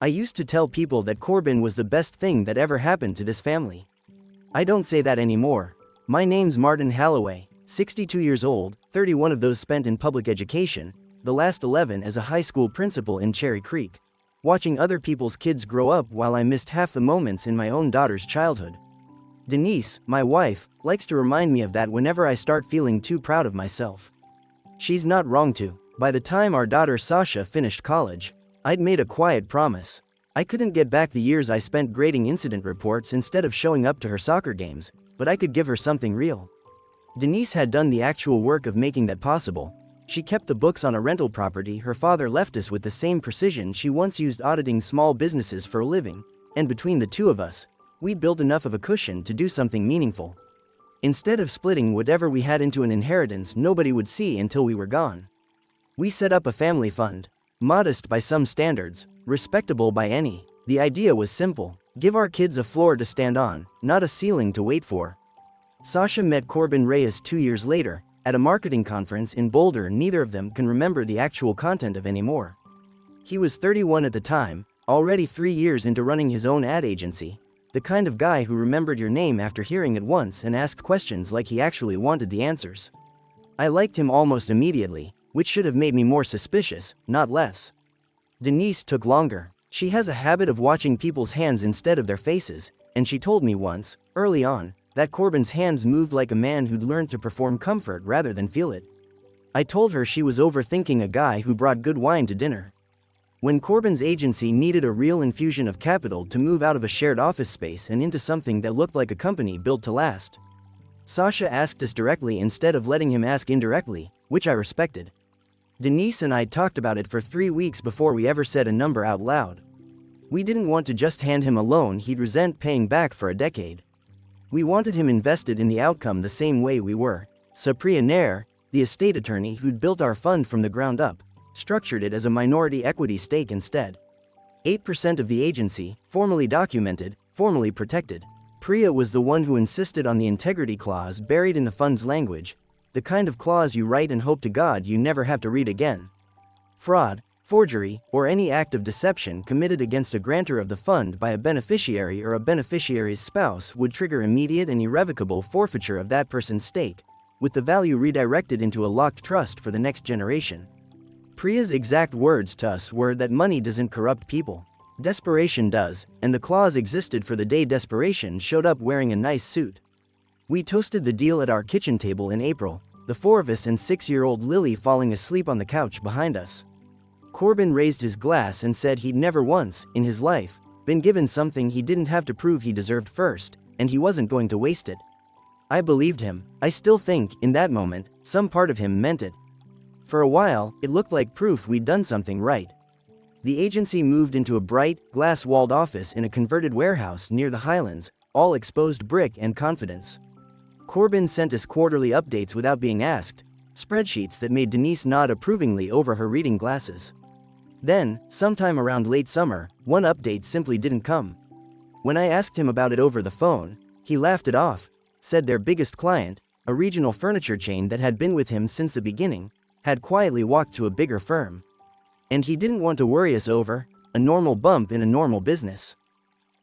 I used to tell people that Corbin was the best thing that ever happened to this family. I don't say that anymore. My name's Martin Halloway, 62 years old, 31 of those spent in public education, the last 11 as a high school principal in Cherry Creek. Watching other people's kids grow up while I missed half the moments in my own daughter's childhood. Denise, my wife, likes to remind me of that whenever I start feeling too proud of myself. She's not wrong to. By the time our daughter Sasha finished college, I'd made a quiet promise. I couldn't get back the years I spent grading incident reports instead of showing up to her soccer games, but I could give her something real. Denise had done the actual work of making that possible. She kept the books on a rental property her father left us with the same precision she once used auditing small businesses for a living, and between the two of us, we'd built enough of a cushion to do something meaningful. Instead of splitting whatever we had into an inheritance nobody would see until we were gone. We set up a family fund. Modest by some standards, respectable by any. The idea was simple: give our kids a floor to stand on, not a ceiling to wait for. Sasha met Corbin Reyes 2 years later, at a marketing conference in Boulder neither of them can remember the actual content of anymore. He was 31 at the time, already 3 years into running his own ad agency, the kind of guy who remembered your name after hearing it once and asked questions like he actually wanted the answers. I liked him almost immediately, which should have made me more suspicious, not less. Denise took longer. She has a habit of watching people's hands instead of their faces, and she told me once, early on, that Corbin's hands moved like a man who'd learned to perform comfort rather than feel it. I told her she was overthinking a guy who brought good wine to dinner. When Corbin's agency needed a real infusion of capital to move out of a shared office space and into something that looked like a company built to last, Sasha asked us directly instead of letting him ask indirectly, which I respected. Denise and I talked about it for 3 weeks before we ever said a number out loud. We didn't want to just hand him a loan he'd resent paying back for a decade. We wanted him invested in the outcome the same way we were. Supriya Nair, the estate attorney who'd built our fund from the ground up, structured it as a minority equity stake instead. 8% of the agency, formally documented, formally protected. Priya was the one who insisted on the integrity clause buried in the fund's language, the kind of clause you write and hope to God you never have to read again. Fraud, forgery, or any act of deception committed against a grantor of the fund by a beneficiary or a beneficiary's spouse would trigger immediate and irrevocable forfeiture of that person's stake, with the value redirected into a locked trust for the next generation. Priya's exact words to us were that money doesn't corrupt people. Desperation does, and the clause existed for the day desperation showed up wearing a nice suit. We toasted the deal at our kitchen table in April, the 4 of us and 6-year-old Lily falling asleep on the couch behind us. Corbin raised his glass and said he'd never once, in his life, been given something he didn't have to prove he deserved first, and he wasn't going to waste it. I believed him. I still think, in that moment, some part of him meant it. For a while, it looked like proof we'd done something right. The agency moved into a bright, glass-walled office in a converted warehouse near the Highlands, all exposed brick and confidence. Corbin sent us quarterly updates without being asked, spreadsheets that made Denise nod approvingly over her reading glasses. Then, sometime around late summer, one update simply didn't come. When I asked him about it over the phone, he laughed it off, said their biggest client, a regional furniture chain that had been with him since the beginning, had quietly walked to a bigger firm. And he didn't want to worry us over a normal bump in a normal business.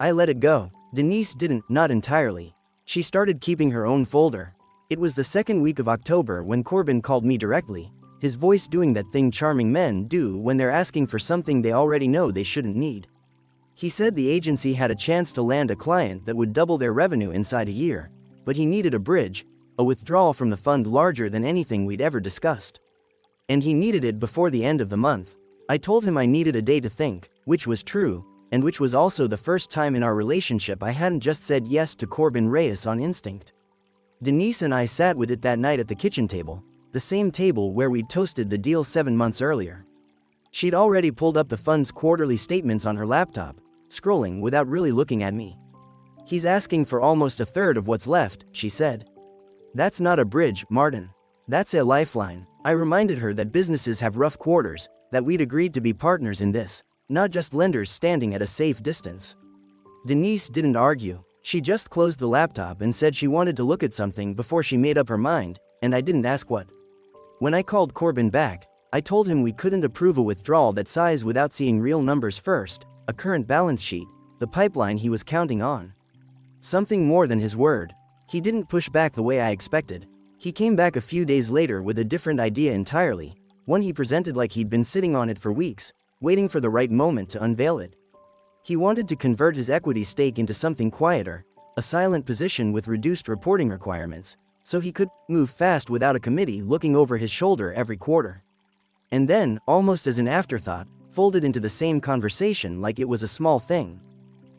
I let it go. Denise didn't, not entirely. She started keeping her own folder. It was the second week of October when Corbin called me directly, his voice doing that thing charming men do when they're asking for something they already know they shouldn't need. He said the agency had a chance to land a client that would double their revenue inside a year, but he needed a bridge, a withdrawal from the fund larger than anything we'd ever discussed. And he needed it before the end of the month. I told him I needed a day to think, which was true, and which was also the first time in our relationship I hadn't just said yes to Corbin Reyes on instinct. Denise and I sat with it that night at the kitchen table, the same table where we'd toasted the deal 7 months earlier. She'd already pulled up the fund's quarterly statements on her laptop, scrolling without really looking at me. "He's asking for almost a third of what's left," she said. "That's not a bridge, Martin. That's a lifeline." I reminded her that businesses have rough quarters, that we'd agreed to be partners in this, not just lenders standing at a safe distance. Denise didn't argue. She just closed the laptop and said she wanted to look at something before she made up her mind, and I didn't ask what. When I called Corbin back, I told him we couldn't approve a withdrawal that size without seeing real numbers first, a current balance sheet, the pipeline he was counting on. Something more than his word. He didn't push back the way I expected. He came back a few days later with a different idea entirely, one he presented like he'd been sitting on it for weeks, waiting for the right moment to unveil it. He wanted to convert his equity stake into something quieter, a silent position with reduced reporting requirements, so he could move fast without a committee looking over his shoulder every quarter. And then, almost as an afterthought, folded into the same conversation like it was a small thing.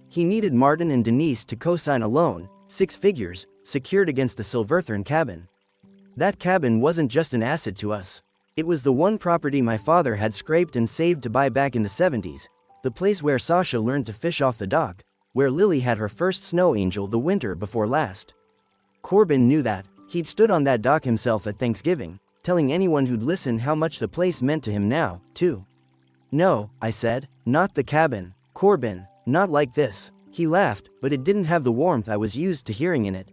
He needed Martin and Denise to co-sign a loan, 6 figures, secured against the Silverthorne cabin. That cabin wasn't just an asset to us. It was the one property my father had scraped and saved to buy back in the 70s, the place where Sasha learned to fish off the dock, where Lily had her first snow angel the winter before last. Corbin knew that. He'd stood on that dock himself at Thanksgiving, telling anyone who'd listen how much the place meant to him now, too. "No," I said, "not the cabin, Corbin, not like this." He laughed, but it didn't have the warmth I was used to hearing in it.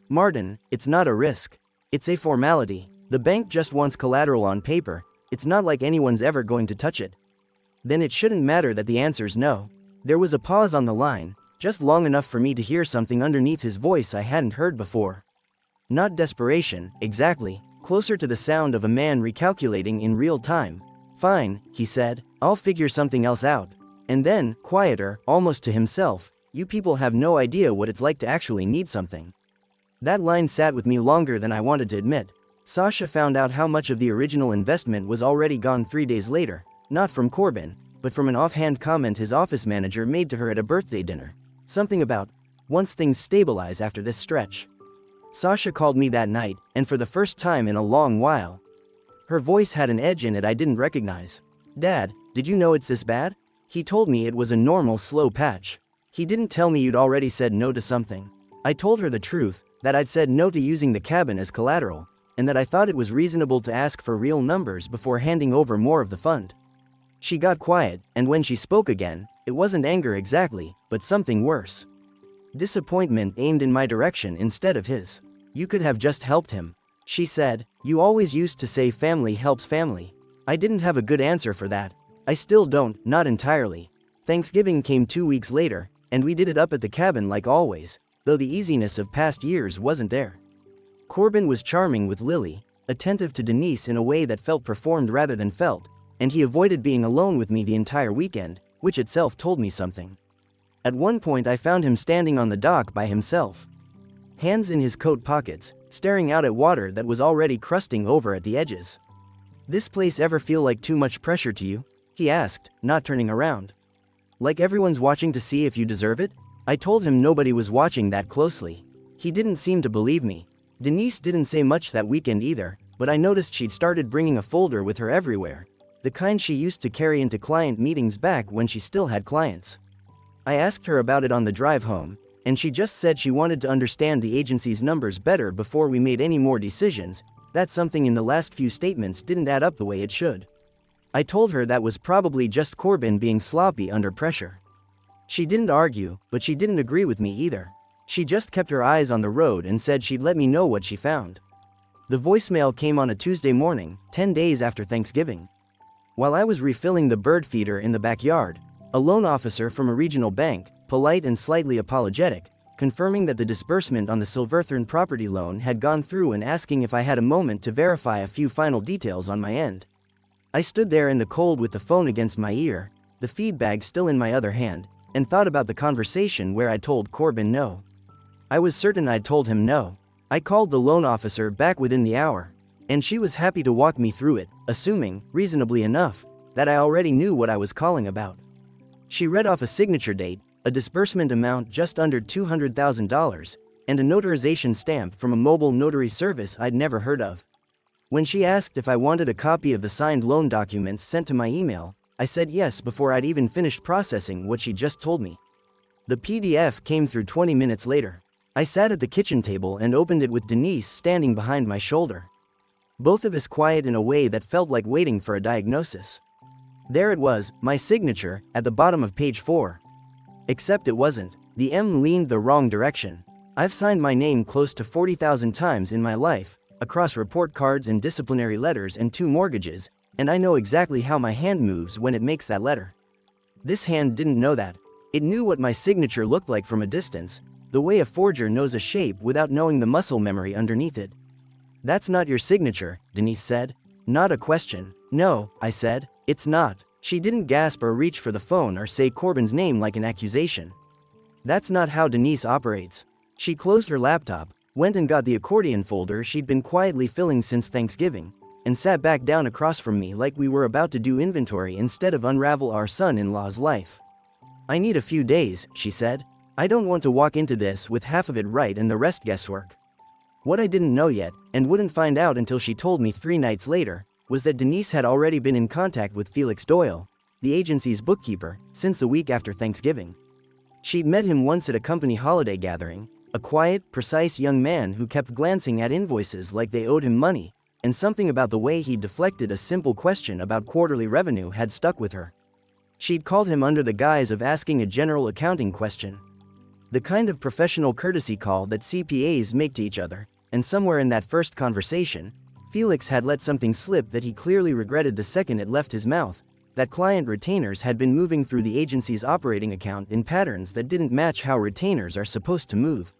"Martin, it's not a risk. It's a formality. The bank just wants collateral on paper. It's not like anyone's ever going to touch it." "Then it shouldn't matter that the answer's no." There was a pause on the line, just long enough for me to hear something underneath his voice I hadn't heard before. Not desperation, exactly, closer to the sound of a man recalculating in real time. "Fine," he said, "I'll figure something else out." And then, quieter, almost to himself, "You people have no idea what it's like to actually need something." That line sat with me longer than I wanted to admit. Sasha found out how much of the original investment was already gone 3 days later, not from Corbin, but from an offhand comment his office manager made to her at a birthday dinner. Something about, "Once things stabilize after this stretch." Sasha called me that night, and for the first time in a long while. Her voice had an edge in it I didn't recognize. "Dad, did you know it's this bad?" He told me it was a normal slow patch. He didn't tell me you'd already said no to something. I told her the truth, that I'd said no to using the cabin as collateral, and that I thought it was reasonable to ask for real numbers before handing over more of the fund. She got quiet, and when she spoke again, it wasn't anger exactly, but something worse. Disappointment aimed in my direction instead of his. "You could have just helped him," she said. "You always used to say family helps family." I didn't have a good answer for that. I still don't, not entirely. Thanksgiving came 2 weeks later, and we did it up at the cabin like always, though the easiness of past years wasn't there. Corbin was charming with Lily, attentive to Denise in a way that felt performed rather than felt, and he avoided being alone with me the entire weekend, which itself told me something. At one point I found him standing on the dock by himself. Hands in his coat pockets, staring out at water that was already crusting over at the edges. "This place ever feel like too much pressure to you?" he asked, not turning around. "Like everyone's watching to see if you deserve it?" I told him nobody was watching that closely. He didn't seem to believe me. Denise didn't say much that weekend either, but I noticed she'd started bringing a folder with her everywhere, the kind she used to carry into client meetings back when she still had clients. I asked her about it on the drive home, and she just said she wanted to understand the agency's numbers better before we made any more decisions, that something in the last few statements didn't add up the way it should. I told her that was probably just Corbin being sloppy under pressure. She didn't argue, but she didn't agree with me either. She just kept her eyes on the road and said she'd let me know what she found. The voicemail came on a Tuesday morning, 10 days after Thanksgiving. While I was refilling the bird feeder in the backyard, a loan officer from a regional bank, polite and slightly apologetic, confirming that the disbursement on the Silverthorne property loan had gone through and asking if I had a moment to verify a few final details on my end. I stood there in the cold with the phone against my ear, the feed bag still in my other hand, and thought about the conversation where I'd told Corbin no. I was certain I'd told him no. I called the loan officer back within the hour, and she was happy to walk me through it, assuming, reasonably enough, that I already knew what I was calling about. She read off a signature date, a disbursement amount just under $200,000, and a notarization stamp from a mobile notary service I'd never heard of. When she asked if I wanted a copy of the signed loan documents sent to my email, I said yes before I'd even finished processing what she just told me. The PDF came through 20 minutes later. I sat at the kitchen table and opened it with Denise standing behind my shoulder. Both of us quiet in a way that felt like waiting for a diagnosis. There it was, my signature, at the bottom of page 4. Except it wasn't. The M leaned the wrong direction. I've signed my name close to 40,000 times in my life, across report cards and disciplinary letters and 2 mortgages, and I know exactly how my hand moves when it makes that letter. This hand didn't know that. It knew what my signature looked like from a distance, the way a forger knows a shape without knowing the muscle memory underneath it. "That's not your signature," Denise said. Not a question. "No," I said, "it's not." She didn't gasp or reach for the phone or say Corbin's name like an accusation. That's not how Denise operates. She closed her laptop, went and got the accordion folder she'd been quietly filling since Thanksgiving, and sat back down across from me like we were about to do inventory instead of unravel our son-in-law's life. "I need a few days," she said. "I don't want to walk into this with half of it right and the rest guesswork." What I didn't know yet, and wouldn't find out until she told me 3 nights later, was that Denise had already been in contact with Felix Doyle, the agency's bookkeeper, since the week after Thanksgiving. She'd met him once at a company holiday gathering, a quiet, precise young man who kept glancing at invoices like they owed him money, and something about the way he deflected a simple question about quarterly revenue had stuck with her. She'd called him under the guise of asking a general accounting question. The kind of professional courtesy call that CPAs make to each other, and somewhere in that first conversation, Felix had let something slip that he clearly regretted the second it left his mouth, that client retainers had been moving through the agency's operating account in patterns that didn't match how retainers are supposed to move.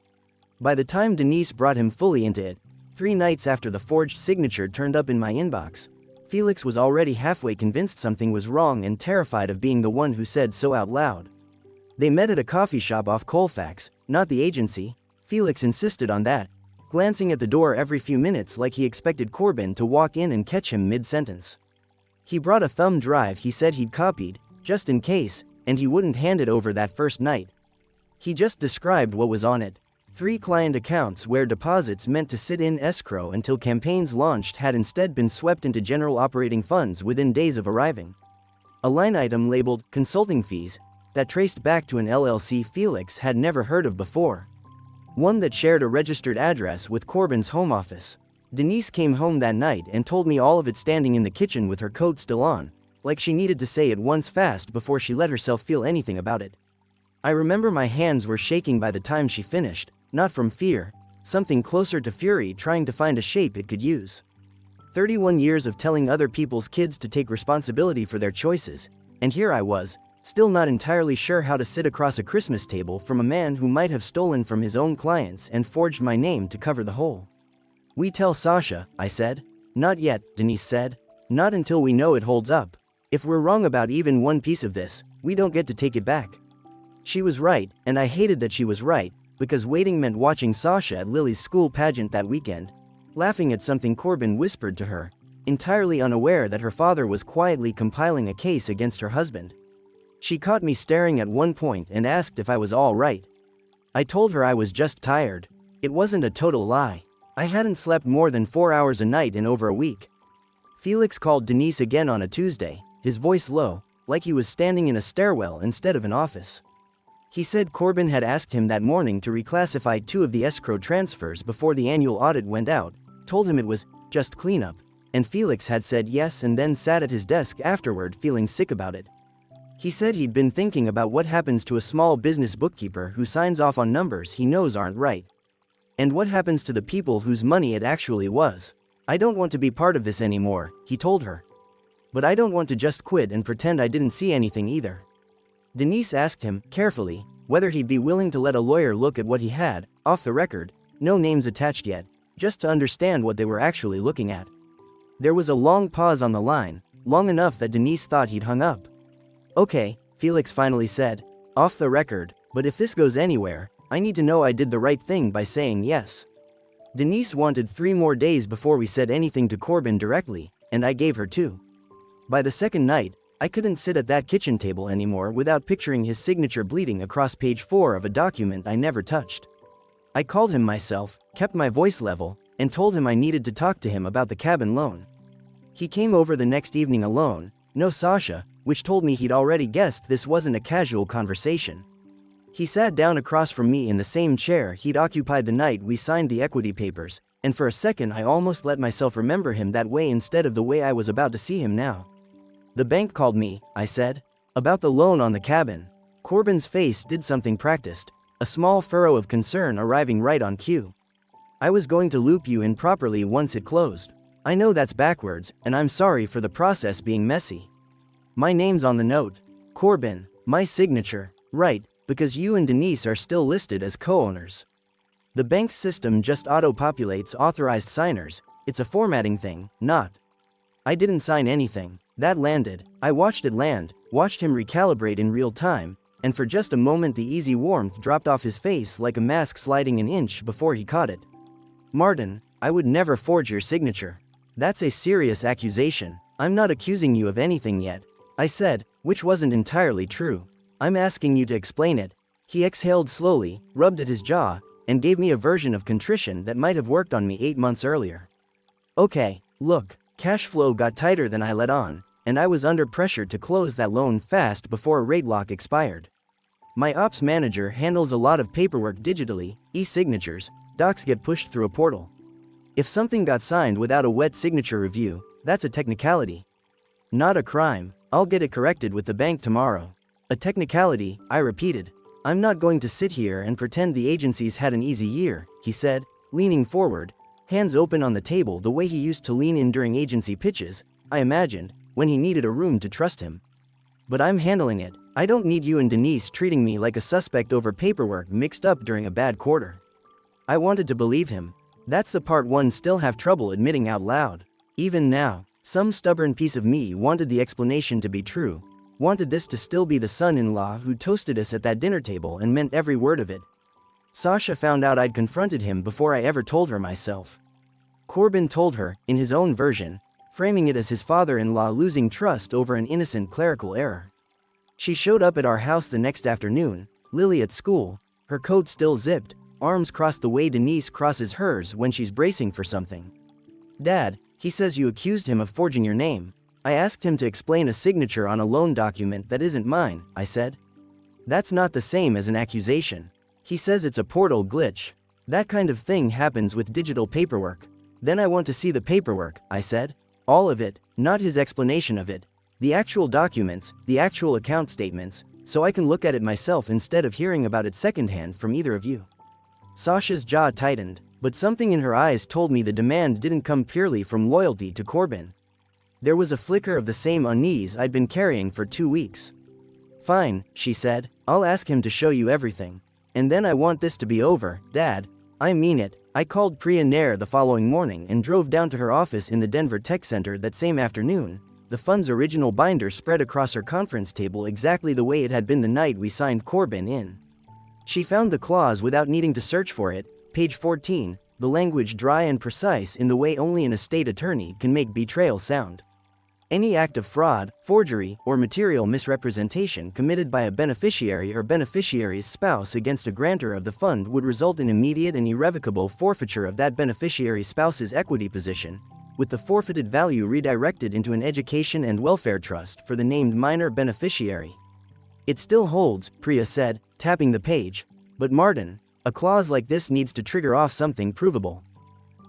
By the time Denise brought him fully into it, 3 nights after the forged signature turned up in my inbox, Felix was already halfway convinced something was wrong and terrified of being the one who said so out loud. They met at a coffee shop off Colfax, not the agency. Felix insisted on that, glancing at the door every few minutes like he expected Corbin to walk in and catch him mid-sentence. He brought a thumb drive he said he'd copied, just in case, and he wouldn't hand it over that first night. He just described what was on it. 3 client accounts where deposits meant to sit in escrow until campaigns launched had instead been swept into general operating funds within days of arriving. A line item labeled consulting fees that traced back to an LLC Felix had never heard of before. One that shared a registered address with Corbin's home office. Denise came home that night and told me all of it standing in the kitchen with her coat still on, like she needed to say it once fast before she let herself feel anything about it. I remember my hands were shaking by the time she finished, not from fear, something closer to fury trying to find a shape it could use. 31 years of telling other people's kids to take responsibility for their choices, and here I was, still not entirely sure how to sit across a Christmas table from a man who might have stolen from his own clients and forged my name to cover the hole. "We tell Sasha," I said. "Not yet," Denise said. "Not until we know it holds up. If we're wrong about even one piece of this, we don't get to take it back." She was right, and I hated that she was right, because waiting meant watching Sasha at Lily's school pageant that weekend, laughing at something Corbin whispered to her, entirely unaware that her father was quietly compiling a case against her husband. She caught me staring at one point and asked if I was all right. I told her I was just tired. It wasn't a total lie. I hadn't slept more than 4 hours a night in over a week. Felix called Denise again on a Tuesday, his voice low, like he was standing in a stairwell instead of an office. He said Corbin had asked him that morning to reclassify 2 of the escrow transfers before the annual audit went out, told him it was just cleanup, and Felix had said yes and then sat at his desk afterward feeling sick about it. He said he'd been thinking about what happens to a small business bookkeeper who signs off on numbers he knows aren't right. And what happens to the people whose money it actually was. "I don't want to be part of this anymore," he told her. "But I don't want to just quit and pretend I didn't see anything either." Denise asked him, carefully, whether he'd be willing to let a lawyer look at what he had, off the record, no names attached yet, just to understand what they were actually looking at. There was a long pause on the line, long enough that Denise thought he'd hung up. "Okay," Felix finally said, "off the record, but if this goes anywhere, I need to know I did the right thing by saying yes." Denise wanted 3 more days before we said anything to Corbin directly, and I gave her 2. By the second night, I couldn't sit at that kitchen table anymore without picturing his signature bleeding across page 4 of a document I never touched. I called him myself, kept my voice level, and told him I needed to talk to him about the cabin loan. He came over the next evening alone, no Sasha, which told me he'd already guessed this wasn't a casual conversation. He sat down across from me in the same chair he'd occupied the night we signed the equity papers, and for a second I almost let myself remember him that way instead of the way I was about to see him now. "The bank called me," I said, "about the loan on the cabin." Corbin's face did something practiced, a small furrow of concern arriving right on cue. "I was going to loop you in properly once it closed. I know that's backwards, and I'm sorry for the process being messy. My name's on the note. Corbin, My signature. Right, because you and Denise are still listed as co-owners. The bank's system just auto-populates authorized signers. It's a formatting thing, not. I didn't sign anything. That landed. I watched it land, watched him recalibrate in real time, and for just a moment the easy warmth dropped off his face like a mask sliding an inch before he caught it. Martin, I would never forge your signature. That's a serious accusation. I'm not accusing you of anything yet, I said, which wasn't entirely true. I'm asking you to explain it. He exhaled slowly, rubbed at his jaw, and gave me a version of contrition that might have worked on me 8 months earlier. Okay, look, cash flow got tighter than I let on, and I was under pressure to close that loan fast before a rate lock expired. My ops manager handles a lot of paperwork digitally, e-signatures, docs get pushed through a portal. If something got signed without a wet signature review, that's a technicality. Not a crime. I'll get it corrected with the bank tomorrow. A technicality, I repeated. I'm not going to sit here and pretend the agency's had an easy year, he said, leaning forward, hands open on the table the way he used to lean in during agency pitches, I imagined, when he needed a room to trust him. But I'm handling it. I don't need you and Denise treating me like a suspect over paperwork mixed up during a bad quarter. I wanted to believe him. That's the part one still have trouble admitting out loud. Even now, some stubborn piece of me wanted the explanation to be true, wanted this to still be the son-in-law who toasted us at that dinner table and meant every word of it. Sasha found out I'd confronted him before I ever told her myself. Corbin told her, in his own version, framing it as his father-in-law losing trust over an innocent clerical error. She showed up at our house the next afternoon, Lily at school, her coat still zipped, arms crossed the way Denise crosses hers when she's bracing for something. Dad, he says you accused him of forging your name. I asked him to explain a signature on a loan document that isn't mine, I said. That's not the same as an accusation. He says it's a portal glitch. That kind of thing happens with digital paperwork. Then I want to see the paperwork, I said. All of it, not his explanation of it. The actual documents, the actual account statements, so I can look at it myself instead of hearing about it secondhand from either of you. Sasha's jaw tightened, but something in her eyes told me the demand didn't come purely from loyalty to Corbin. There was a flicker of the same unease I'd been carrying for 2 weeks. Fine, she said, I'll ask him to show you everything. And then I want this to be over, Dad. I mean it. I called Priya Nair the following morning and drove down to her office in the Denver Tech Center that same afternoon, the fund's original binder spread across her conference table exactly the way it had been the night we signed Corbin in. She found the clause without needing to search for it, page 14, the language dry and precise in the way only an estate attorney can make betrayal sound. Any act of fraud, forgery, or material misrepresentation committed by a beneficiary or beneficiary's spouse against a grantor of the fund would result in immediate and irrevocable forfeiture of that beneficiary's spouse's equity position, with the forfeited value redirected into an education and welfare trust for the named minor beneficiary. It still holds, Priya said, tapping the page. But Martin, a clause like this needs to trigger off something provable.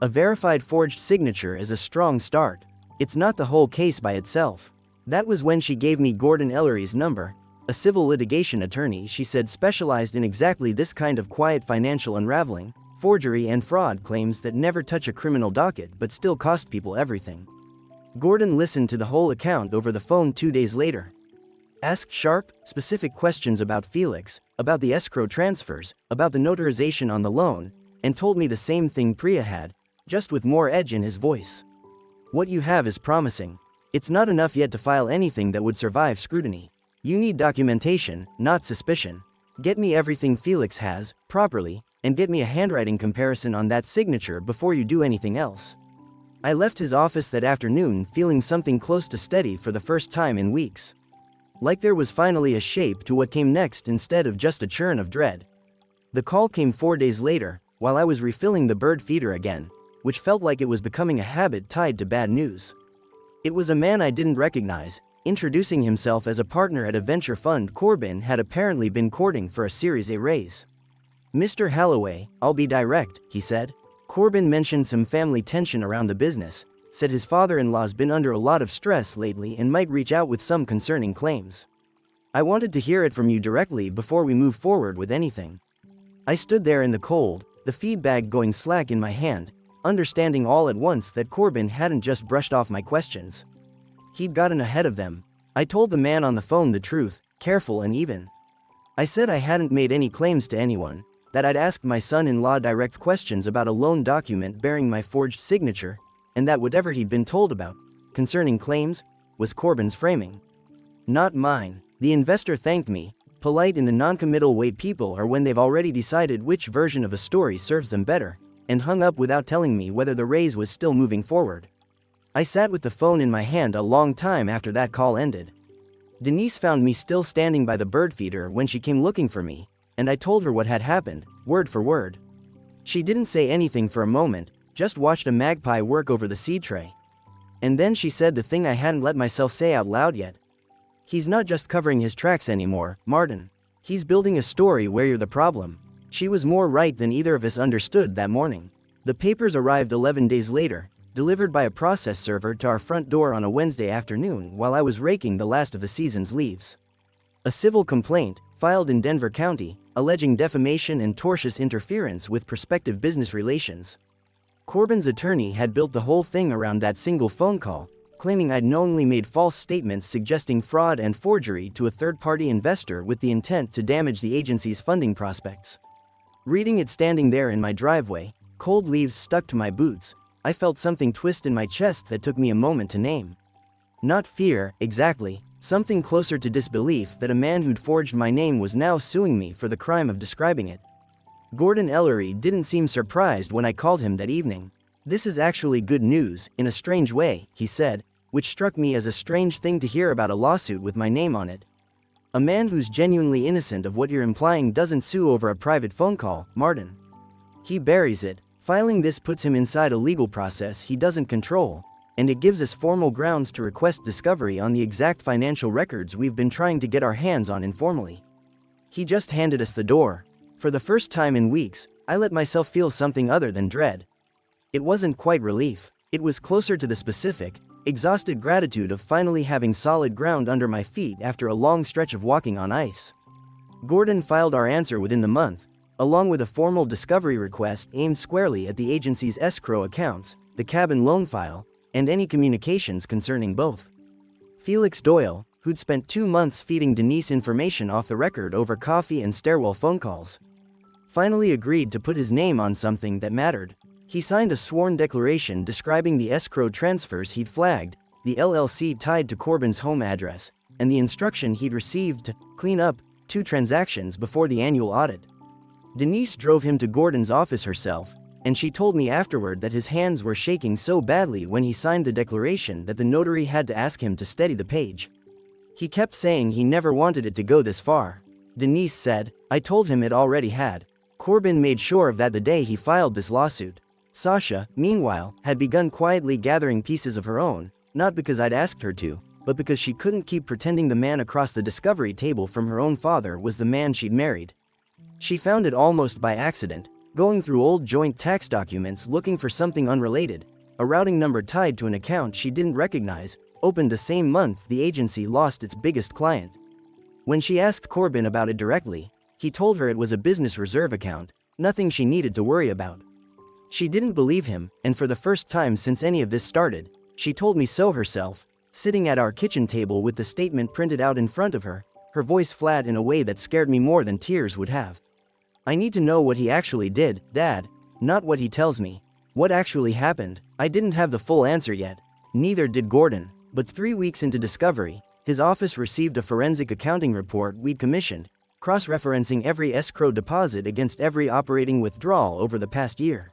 A verified forged signature is a strong start. It's not the whole case by itself. That was when she gave me Gordon Ellery's number, a civil litigation attorney she said specialized in exactly this kind of quiet financial unraveling, forgery and fraud claims that never touch a criminal docket but still cost people everything. Gordon listened to the whole account over the phone 2 days later. Asked sharp, specific questions about Felix, about the escrow transfers, about the notarization on the loan, and told me the same thing Priya had, just with more edge in his voice. What you have is promising. It's not enough yet to file anything that would survive scrutiny. You need documentation, not suspicion. Get me everything Felix has, properly, and get me a handwriting comparison on that signature before you do anything else. I left his office that afternoon feeling something close to steady for the first time in weeks. Like there was finally a shape to what came next instead of just a churn of dread. The call came 4 days later, while I was refilling the bird feeder again, which felt like it was becoming a habit tied to bad news. It was a man I didn't recognize, introducing himself as a partner at a venture fund Corbin had apparently been courting for a Series A raise. Mr. Halloway, I'll be direct, he said. Corbin mentioned some family tension around the business, said his father-in-law's been under a lot of stress lately and might reach out with some concerning claims. I wanted to hear it from you directly before we move forward with anything. I stood there in the cold, the feed bag going slack in my hand, understanding all at once that Corbin hadn't just brushed off my questions. He'd gotten ahead of them. I told the man on the phone the truth, careful and even. I said I hadn't made any claims to anyone, that I'd asked my son-in-law direct questions about a loan document bearing my forged signature, and that whatever he'd been told about, concerning claims, was Corbin's framing. Not mine. The investor thanked me, polite in the non-committal way people are when they've already decided which version of a story serves them better, and hung up without telling me whether the raise was still moving forward. I sat with the phone in my hand a long time after that call ended. Denise found me still standing by the bird feeder when she came looking for me, and I told her what had happened, word for word. She didn't say anything for a moment, just watched a magpie work over the seed tray. And then she said the thing I hadn't let myself say out loud yet. He's not just covering his tracks anymore, Martin. He's building a story where you're the problem. She was more right than either of us understood that morning. The papers arrived 11 days later, delivered by a process server to our front door on a Wednesday afternoon while I was raking the last of the season's leaves. A civil complaint, filed in Denver County, alleging defamation and tortious interference with prospective business relations. Corbin's attorney had built the whole thing around that single phone call, claiming I'd knowingly made false statements suggesting fraud and forgery to a third-party investor with the intent to damage the agency's funding prospects. Reading it standing there in my driveway, cold leaves stuck to my boots, I felt something twist in my chest that took me a moment to name. Not fear, exactly, something closer to disbelief that a man who'd forged my name was now suing me for the crime of describing it. Gordon Ellery didn't seem surprised when I called him that evening. "This is actually good news, in a strange way," he said, which struck me as a strange thing to hear about a lawsuit with my name on it. "A man who's genuinely innocent of what you're implying doesn't sue over a private phone call, Martin. He buries it. Filing this puts him inside a legal process he doesn't control, and it gives us formal grounds to request discovery on the exact financial records we've been trying to get our hands on informally." He just handed us the door. For the first time in weeks, I let myself feel something other than dread. It wasn't quite relief. It was closer to the specific, exhausted gratitude of finally having solid ground under my feet after a long stretch of walking on ice. Gordon filed our answer within the month, along with a formal discovery request aimed squarely at the agency's escrow accounts, the cabin loan file, and any communications concerning both. Felix Doyle, who'd spent 2 months feeding Denise information off the record over coffee and stairwell phone calls, finally agreed to put his name on something that mattered. He signed a sworn declaration describing the escrow transfers he'd flagged, the LLC tied to Corbin's home address, and the instruction he'd received to clean up 2 transactions before the annual audit. Denise drove him to Gordon's office herself, and she told me afterward that his hands were shaking so badly when he signed the declaration that the notary had to ask him to steady the page. He kept saying he never wanted it to go this far. Denise said, "I told him it already had. Corbin made sure of that the day he filed this lawsuit." Sasha, meanwhile, had begun quietly gathering pieces of her own, not because I'd asked her to, but because she couldn't keep pretending the man across the discovery table from her own father was the man she'd married. She found it almost by accident, going through old joint tax documents looking for something unrelated, a routing number tied to an account she didn't recognize, opened the same month the agency lost its biggest client. When she asked Corbin about it directly, he told her it was a business reserve account, nothing she needed to worry about. She didn't believe him, and for the first time since any of this started, she told me so herself, sitting at our kitchen table with the statement printed out in front of her, her voice flat in a way that scared me more than tears would have. "I need to know what he actually did, Dad, not what he tells me. What actually happened?" I didn't have the full answer yet. Neither did Gordon, but 3 weeks into discovery, his office received a forensic accounting report we'd commissioned, cross-referencing every escrow deposit against every operating withdrawal over the past year.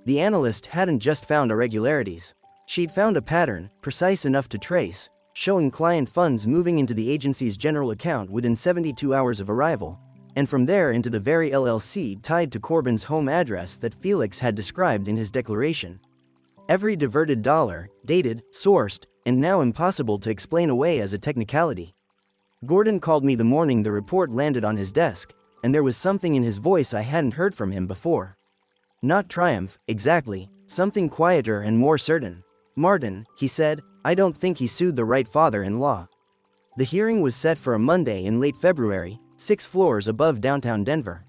The analyst hadn't just found irregularities. She'd found a pattern, precise enough to trace, showing client funds moving into the agency's general account within 72 hours of arrival, and from there into the very LLC tied to Corbin's home address that Felix had described in his declaration. Every diverted dollar, dated, sourced, and now impossible to explain away as a technicality. Gordon called me the morning the report landed on his desk, and there was something in his voice I hadn't heard from him before. Not triumph, exactly, something quieter and more certain. "Martin," he said, "I don't think he sued the right father-in-law." The hearing was set for a Monday in late February, 6 floors above downtown Denver.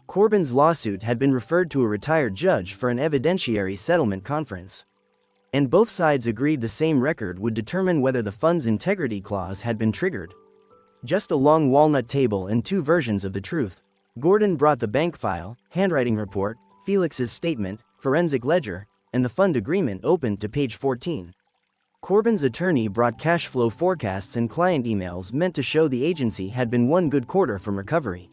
Corbin's lawsuit had been referred to a retired judge for an evidentiary settlement conference. And both sides agreed the same record would determine whether the fund's integrity clause had been triggered. Just a long walnut table and two versions of the truth. Gordon brought the bank file, handwriting report, Felix's statement, forensic ledger, and the fund agreement opened to page 14. Corbin's attorney brought cash flow forecasts and client emails meant to show the agency had been one good quarter from recovery.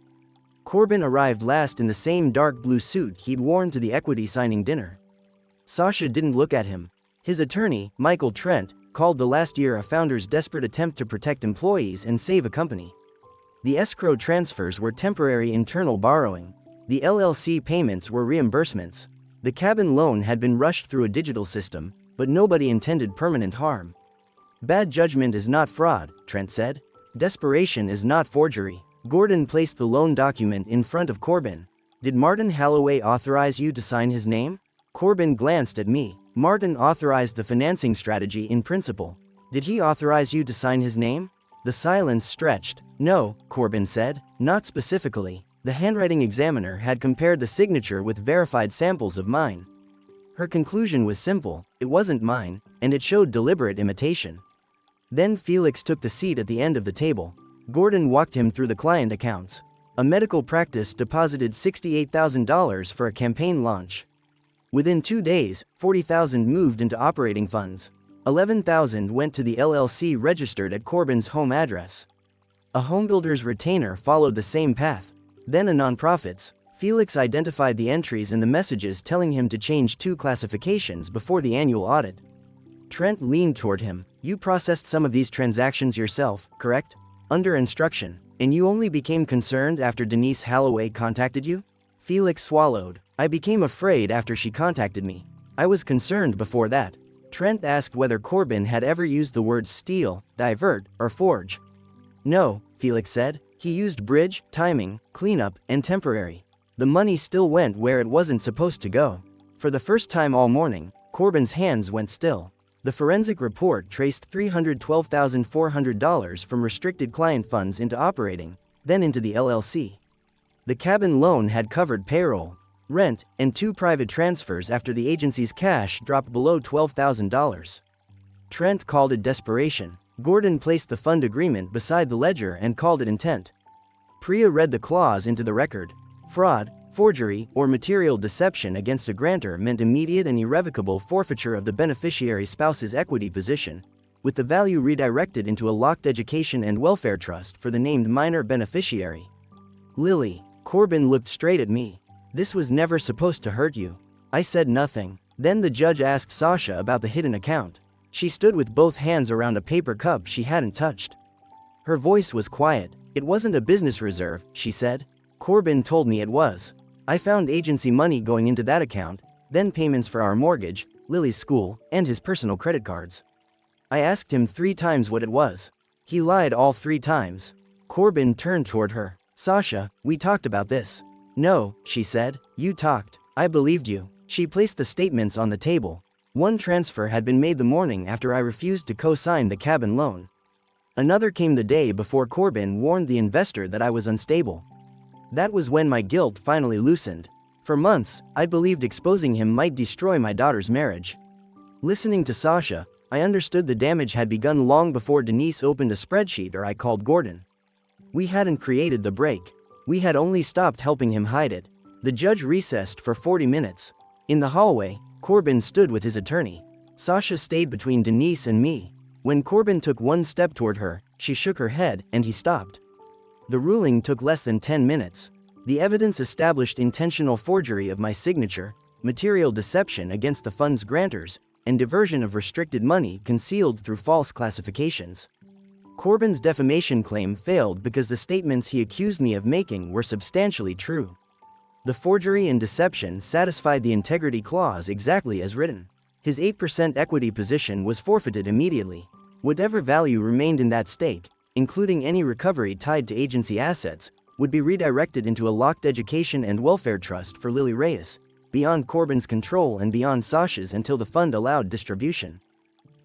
Corbin arrived last in the same dark blue suit he'd worn to the equity signing dinner. Sasha didn't look at him. His attorney, Michael Trent, called the last year a founder's desperate attempt to protect employees and save a company. The escrow transfers were temporary internal borrowing. The LLC payments were reimbursements. The cabin loan had been rushed through a digital system, but nobody intended permanent harm. Bad judgment is not fraud, Trent said. Desperation is not forgery. Gordon placed the loan document in front of Corbin. Did Martin Halloway authorize you to sign his name? Corbin glanced at me. Martin authorized the financing strategy in principle. Did he authorize you to sign his name? The silence stretched. No, Corbin said, not specifically. The handwriting examiner had compared the signature with verified samples of mine. Her conclusion was simple, it wasn't mine, and it showed deliberate imitation. Then Felix took the seat at the end of the table. Gordon walked him through the client accounts. A medical practice deposited $68,000 for a campaign launch. Within 2 days, $40,000 moved into operating funds. $11,000 went to the LLC registered at Corbin's home address. A homebuilder's retainer followed the same path. Then a nonprofit's. Felix identified the entries in the messages telling him to change 2 classifications before the annual audit. Trent leaned toward him. You processed some of these transactions yourself, correct? Under instruction. And you only became concerned after Denise Halloway contacted you? Felix swallowed. I became afraid after she contacted me. I was concerned before that. Trent asked whether Corbin had ever used the words steal, divert, or forge. No, Felix said. He used bridge, timing, cleanup, and temporary. The money still went where it wasn't supposed to go. For the first time all morning, Corbin's hands went still. The forensic report traced $312,400 from restricted client funds into operating, then into the LLC. The cabin loan had covered payroll, rent, and 2 private transfers after the agency's cash dropped below $12,000. Trent called it desperation. Gordon placed the fund agreement beside the ledger and called it intent. Priya read the clause into the record. Fraud, forgery, or material deception against a grantor meant immediate and irrevocable forfeiture of the beneficiary spouse's equity position, with the value redirected into a locked education and welfare trust for the named minor beneficiary. Lily, Corbin looked straight at me. This was never supposed to hurt you. I said nothing. Then the judge asked Sasha about the hidden account. She stood with both hands around a paper cup she hadn't touched. Her voice was quiet. It wasn't a business reserve, she said. Corbin told me it was. I found agency money going into that account, then payments for our mortgage, Lily's school, and his personal credit cards. I asked him 3 times what it was. He lied all 3 times. Corbin turned toward her. Sasha, we talked about this. No, she said, you talked. I believed you. She placed the statements on the table. 1 transfer had been made the morning after I refused to co-sign the cabin loan. Another came the day before Corbin warned the investor that I was unstable. That was when my guilt finally loosened. For months, I believed exposing him might destroy my daughter's marriage. Listening to Sasha, I understood the damage had begun long before Denise opened a spreadsheet or I called Gordon. We hadn't created the break. We had only stopped helping him hide it. The judge recessed for 40 minutes. In the hallway, Corbin stood with his attorney. Sasha stayed between Denise and me. When Corbin took 1 step toward her, she shook her head, and he stopped. The ruling took less than 10 minutes. The evidence established intentional forgery of my signature, material deception against the fund's grantors, and diversion of restricted money concealed through false classifications. Corbin's defamation claim failed because the statements he accused me of making were substantially true. The forgery and deception satisfied the integrity clause exactly as written. His 8% equity position was forfeited immediately. Whatever value remained in that stake, including any recovery tied to agency assets, would be redirected into a locked education and welfare trust for Lily Reyes, beyond Corbin's control and beyond Sasha's until the fund allowed distribution.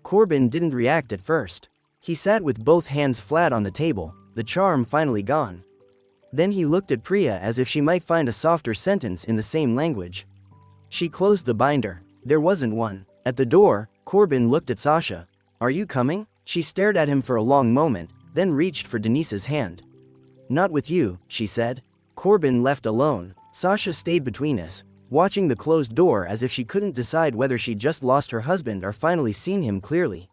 Corbin didn't react at first. He sat with both hands flat on the table, the charm finally gone. Then he looked at Priya as if she might find a softer sentence in the same language. She closed the binder. There wasn't one. At the door, Corbin looked at Sasha. Are you coming? She stared at him for a long moment, then reached for Denise's hand. "Not with you," she said. Corbin left alone. Sasha stayed between us, watching the closed door as if she couldn't decide whether she'd just lost her husband or finally seen him clearly.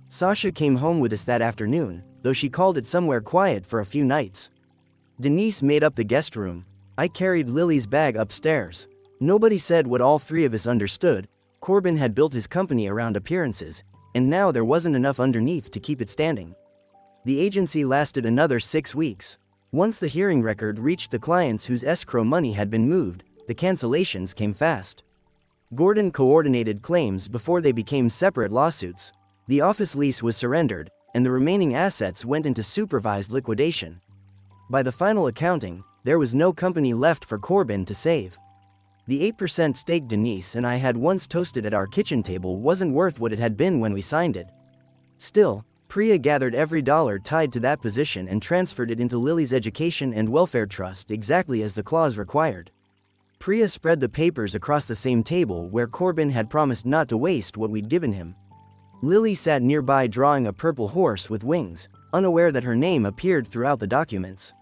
Sasha came home with us that afternoon, though she called it somewhere quiet for a few nights. Denise made up the guest room. I carried Lily's bag upstairs. Nobody said what all three of us understood. Corbin had built his company around appearances, and now there wasn't enough underneath to keep it standing. The agency lasted another 6 weeks. Once the hearing record reached the clients whose escrow money had been moved, the cancellations came fast. Gordon coordinated claims before they became separate lawsuits. The office lease was surrendered, and the remaining assets went into supervised liquidation. By the final accounting, there was no company left for Corbin to save. The 8% stake Denise and I had once toasted at our kitchen table wasn't worth what it had been when we signed it. Still, Priya gathered every dollar tied to that position and transferred it into Lily's education and welfare trust exactly as the clause required. Priya spread the papers across the same table where Corbin had promised not to waste what we'd given him. Lily sat nearby drawing a purple horse with wings, unaware that her name appeared throughout the documents.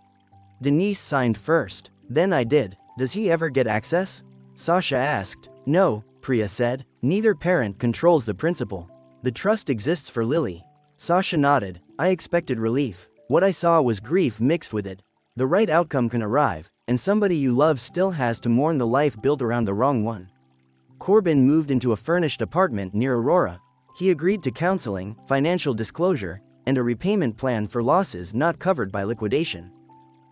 Denise signed first, then I did. "Does he ever get access?" Sasha asked. "No," Priya said. "Neither parent controls the principal. The trust exists for Lily." Sasha nodded. I expected relief. What I saw was grief mixed with it. The right outcome can arrive, and somebody you love still has to mourn the life built around the wrong one. Corbin moved into a furnished apartment near Aurora. He agreed to counseling, financial disclosure, and a repayment plan for losses not covered by liquidation.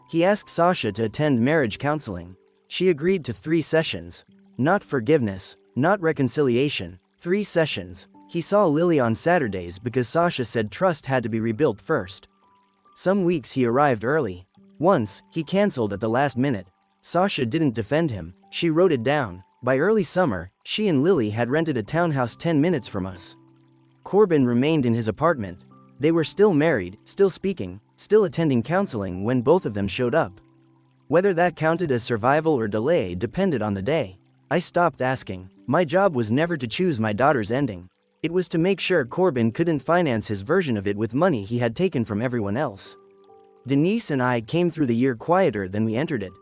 He asked Sasha to attend marriage counseling. She agreed to 3 sessions. Not forgiveness, not reconciliation, 3 sessions. He saw Lily on Saturdays because Sasha said trust had to be rebuilt first. Some weeks he arrived early. Once, he canceled at the last minute. Sasha didn't defend him, she wrote it down. By early summer, she and Lily had rented a townhouse 10 minutes from us. Corbin remained in his apartment. They were still married, still speaking, still attending counseling when both of them showed up. Whether that counted as survival or delay depended on the day. I stopped asking. My job was never to choose my daughter's ending. It was to make sure Corbin couldn't finance his version of it with money he had taken from everyone else. Denise and I came through the year quieter than we entered it.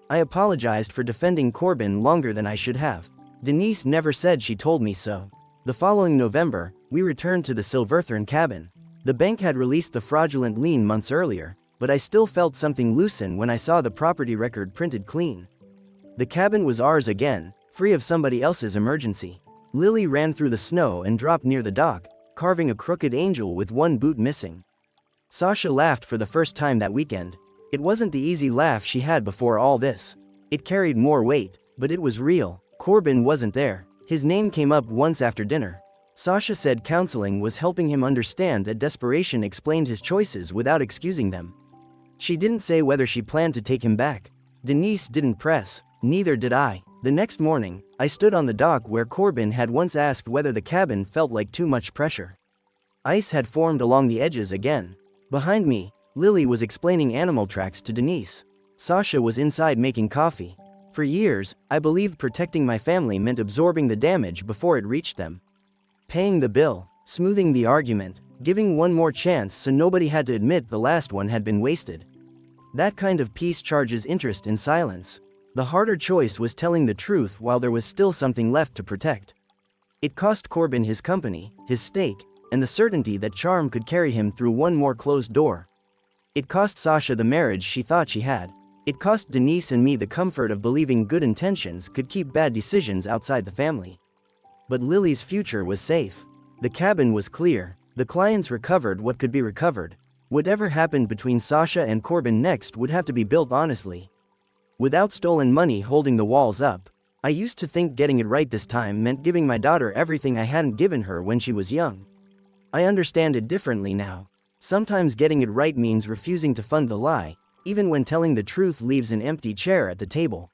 I apologized for defending Corbin longer than I should have. Denise never said she told me so. The following November, we returned to the Silverthorne cabin. The bank had released the fraudulent lien months earlier, but I still felt something loosen when I saw the property record printed clean. The cabin was ours again, free of somebody else's emergency. Lily ran through the snow and dropped near the dock, carving a crooked angel with one boot missing. Sasha laughed for the first time that weekend. It wasn't the easy laugh she had before all this. It carried more weight, but it was real. Corbin wasn't there. His name came up once after dinner. Sasha said counseling was helping him understand that desperation explained his choices without excusing them. She didn't say whether she planned to take him back. Denise didn't press. Neither did I. The next morning, I stood on the dock where Corbin had once asked whether the cabin felt like too much pressure. Ice had formed along the edges again. Behind me, Lily was explaining animal tracks to Denise. Sasha was inside making coffee. For years, I believed protecting my family meant absorbing the damage before it reached them. Paying the bill, smoothing the argument, giving one more chance so nobody had to admit the last one had been wasted. That kind of peace charges interest in silence. The harder choice was telling the truth while there was still something left to protect. It cost Corbin his company, his stake, and the certainty that charm could carry him through one more closed door. It cost Sasha the marriage she thought she had. It cost Denise and me the comfort of believing good intentions could keep bad decisions outside the family. But Lily's future was safe. The cabin was clear. The clients recovered what could be recovered. Whatever happened between Sasha and Corbin next would have to be built honestly. Without stolen money holding the walls up. I used to think getting it right this time meant giving my daughter everything I hadn't given her when she was young. I understand it differently now. Sometimes getting it right means refusing to fund the lie, even when telling the truth leaves an empty chair at the table.